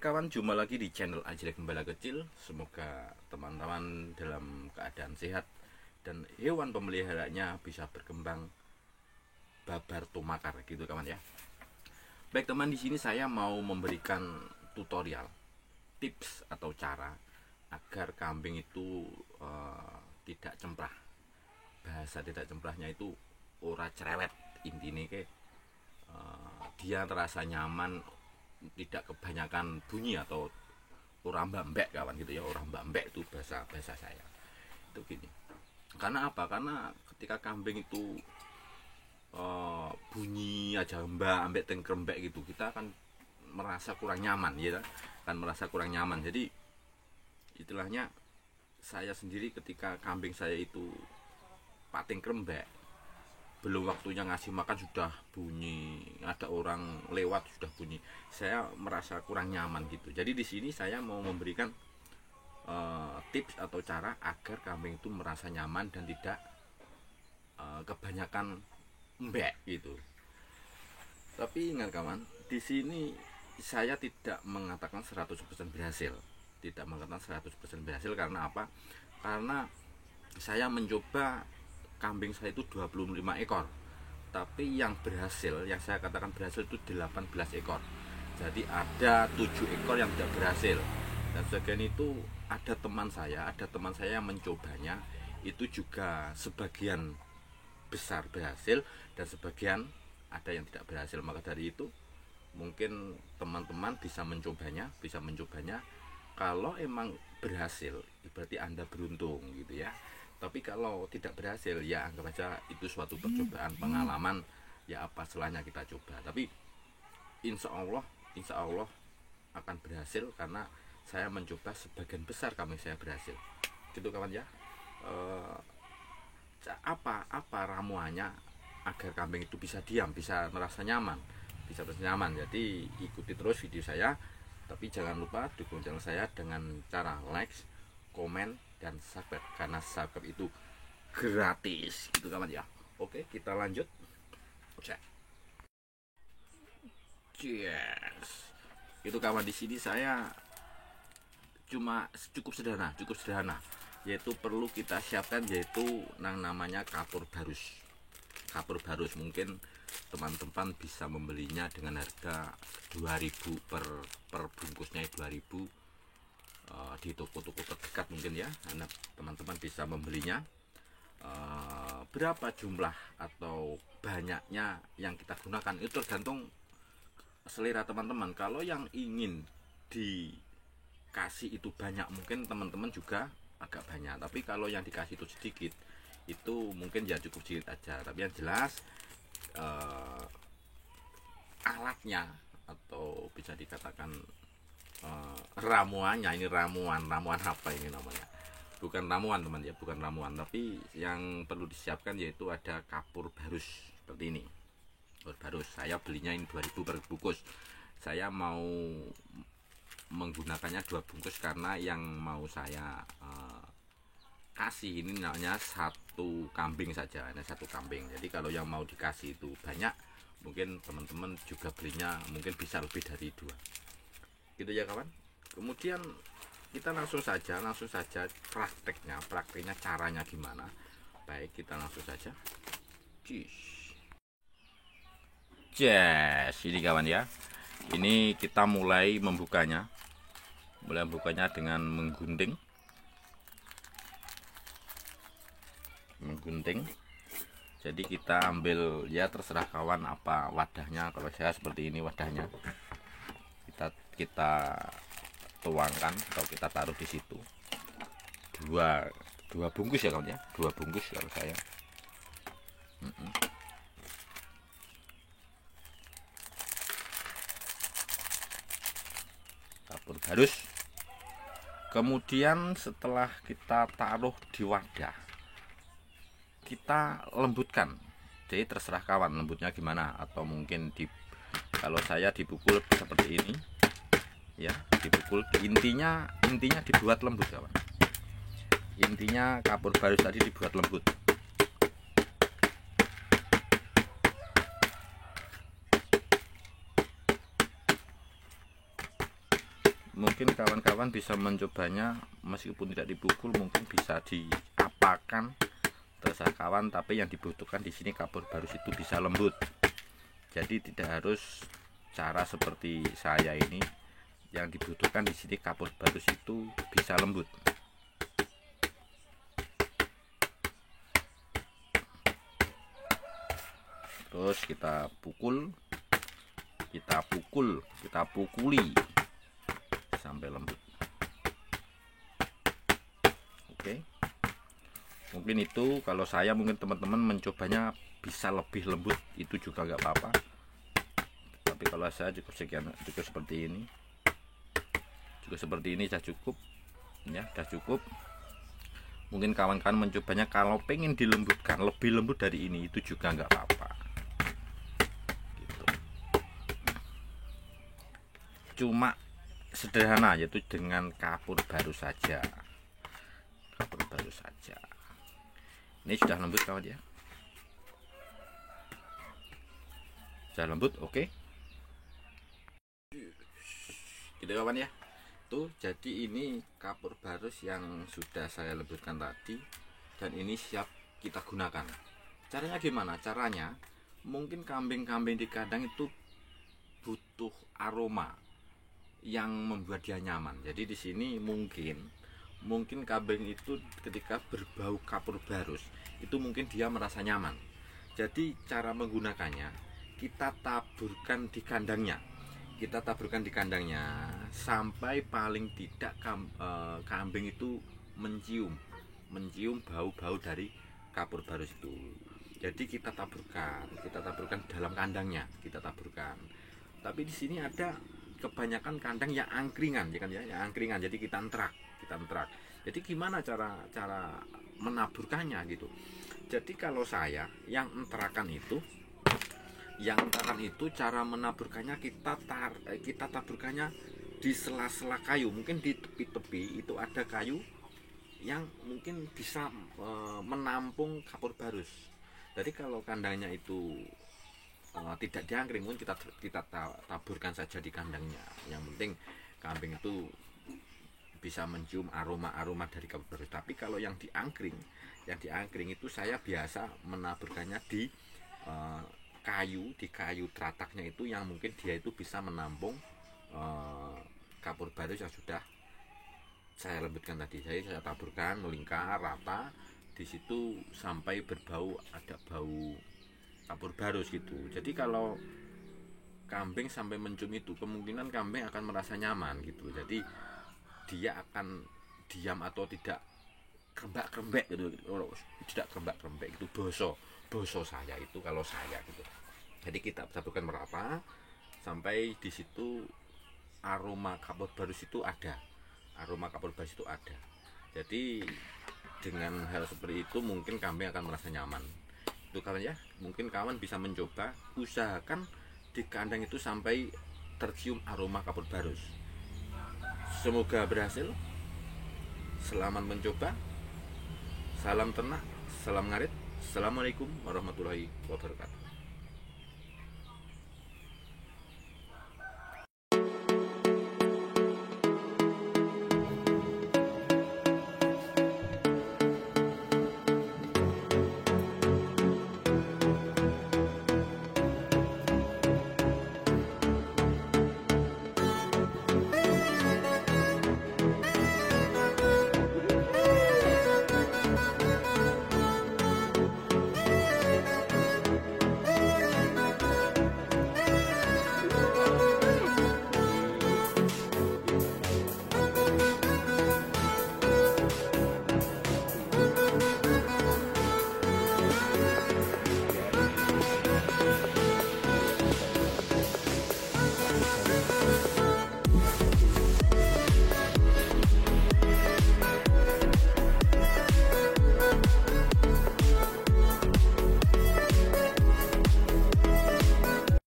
kawan, jumpa lagi di channel Ajrek Gembala Kecil. Semoga teman-teman dalam keadaan sehat dan hewan pemeliharanya bisa berkembang babar tumakar gitu kawan ya. Baik teman, di sini saya mau memberikan tutorial, tips atau cara agar kambing itu tidak cemprah. Bahasa tidak cemprahnya itu ora cerewet, intinya ke dia terasa nyaman, tidak kebanyakan bunyi atau orang mbambek kawan gitu ya. Orang mbambek itu bahasa saya itu gini. Karena apa? Karena ketika kambing itu bunyi aja ambek tengkrembek gitu, kita akan merasa kurang nyaman ya, kan merasa kurang nyaman. Jadi istilahnya saya sendiri ketika kambing saya itu pating krembek, belum waktunya ngasih makan sudah bunyi, ada orang lewat sudah bunyi, saya merasa kurang nyaman gitu. Jadi di sini saya mau memberikan tips atau cara agar kambing itu merasa nyaman dan tidak kebanyakan mbek gitu. Tapi ingat kawan, di sini saya tidak mengatakan 100% berhasil. Tidak mengatakan 100% berhasil karena apa? Karena saya mencoba kambing saya itu 25 ekor. Tapi yang berhasil, yang saya katakan berhasil itu 18 ekor. Jadi ada 7 ekor yang tidak berhasil. Dan sebagian itu ada teman saya yang mencobanya, itu juga sebagian besar berhasil dan sebagian ada yang tidak berhasil. Maka dari itu mungkin teman-teman bisa mencobanya. Kalau emang berhasil berarti Anda beruntung gitu ya. Tapi kalau tidak berhasil ya anggap aja itu suatu percobaan, pengalaman, ya apa salahnya kita coba. Tapi insya Allah akan berhasil karena saya mencoba sebagian besar kambing saya berhasil gitu kawan ya. Apa ramuannya agar kambing itu bisa diam, bisa merasa nyaman. Jadi ikuti terus video saya, tapi jangan lupa dukung channel saya dengan cara like, komen, dan subscribe, karena subscribe itu gratis gitu kawan ya. Oke, kita lanjut. Cek. Yes. Itu kawan, di sini saya cuma cukup sederhana, yaitu perlu kita siapkan yaitu namanya kapur barus. Mungkin teman-teman bisa membelinya dengan harga 2000 per bungkusnya, 2000 di toko-toko terdekat mungkin ya. Anda teman-teman bisa membelinya. Berapa jumlah atau banyaknya yang kita gunakan itu tergantung selera teman-teman. Kalau yang ingin dikasih itu banyak, mungkin teman-teman juga agak banyak. Tapi kalau yang dikasih itu sedikit, itu mungkin ya cukup sedikit aja. Tapi yang jelas alatnya atau bisa dikatakan ramuannya, ini ramuan apa ini namanya, bukan ramuan teman ya, bukan ramuan, tapi yang perlu disiapkan yaitu ada kapur barus seperti ini. Kapur barus saya belinya ini 2000 per bungkus. Saya mau menggunakannya 2 bungkus karena yang mau saya kasih ini namanya satu kambing saja, ini satu kambing. Jadi kalau yang mau dikasih itu banyak, mungkin teman-teman juga belinya mungkin bisa lebih dari 2 gitu ya kawan. Kemudian kita langsung saja prakteknya caranya gimana. Baik, kita langsung saja. Yes, ini kawan ya, ini kita mulai membukanya dengan menggunting. Jadi kita ambil ya, terserah kawan apa wadahnya. Kalau saya seperti ini wadahnya, kita tuangkan atau kita taruh di situ. Dua bungkus ya kawan ya, 2 bungkus kalau saya. Kapur barus. Kemudian setelah kita taruh di wadah, kita lembutkan. Jadi terserah kawan lembutnya gimana, atau mungkin kalau saya dipukul seperti ini ya, dipukul. Intinya dibuat lembut kawan. Intinya kapur barus tadi dibuat lembut. mungkin kawan-kawan bisa mencobanya meskipun tidak dipukul, mungkin bisa diapakan terserah kawan, tapi yang dibutuhkan di sini kapur barus itu bisa lembut. Jadi tidak harus cara seperti saya ini, yang dibutuhkan di sini kapur barus itu bisa lembut. Terus kita pukuli sampai lembut. Oke, mungkin itu kalau saya, mungkin teman-teman mencobanya bisa lebih lembut, itu juga nggak apa-apa. Tapi kalau saya cukup seperti ini, sudah cukup ya, sudah cukup. Mungkin kawan-kawan mencobanya kalau pengen dilembutkan lebih lembut dari ini, itu juga nggak apa-apa gitu. Cuma sederhana, yaitu dengan kapur barus saja. Ini sudah lembut kawan ya, sudah lembut. Oke, gitu kawan ya. Tuh, jadi ini kapur barus yang sudah saya lembutkan tadi, dan ini siap kita gunakan. Caranya gimana? Caranya mungkin kambing-kambing di kandang itu butuh aroma yang membuat dia nyaman. Jadi di sini mungkin kambing itu ketika berbau kapur barus itu mungkin dia merasa nyaman. Jadi cara menggunakannya, kita taburkan di kandangnya sampai paling tidak kambing itu mencium bau-bau dari kapur barus itu. Jadi kita taburkan dalam kandangnya, kita taburkan. Tapi di sini ada kebanyakan kandang yang angkringan, ya kan ya, yang angkringan. Jadi kita entrak. Jadi gimana cara menaburkannya gitu. Jadi kalau saya yang entrakan itu cara menaburkannya, kita taburkannya di sela-sela kayu. Mungkin di tepi-tepi itu ada kayu yang mungkin bisa menampung kapur barus. Jadi kalau kandangnya itu tidak diangkring, mungkin kita taburkan saja di kandangnya. Yang penting kambing itu bisa mencium aroma dari kapur barus. Tapi kalau yang diangkring itu saya biasa menaburkannya di kayu terataknya itu, yang mungkin dia itu bisa menampung kapur barus yang sudah saya lembutkan tadi. Jadi saya taburkan melingkar rata di situ sampai berbau, ada bau kapur barus gitu. Jadi kalau kambing sampai mencium itu, kemungkinan kambing akan merasa nyaman gitu. Jadi dia akan diam atau tidak kerembak-kerembek gitu. Tidak kerembak-kerembek itu boso saya itu, kalau saya gitu. Jadi kita taburkan merata sampai di situ aroma kapur barus itu ada. Jadi dengan hal seperti itu mungkin kambing akan merasa nyaman. Itu kawan ya, mungkin kawan bisa mencoba, usahakan di kandang itu sampai tercium aroma kapur barus. Semoga berhasil. Selamat mencoba. Salam ternak, salam ngarit. Assalamualaikum warahmatullahi wabarakatuh.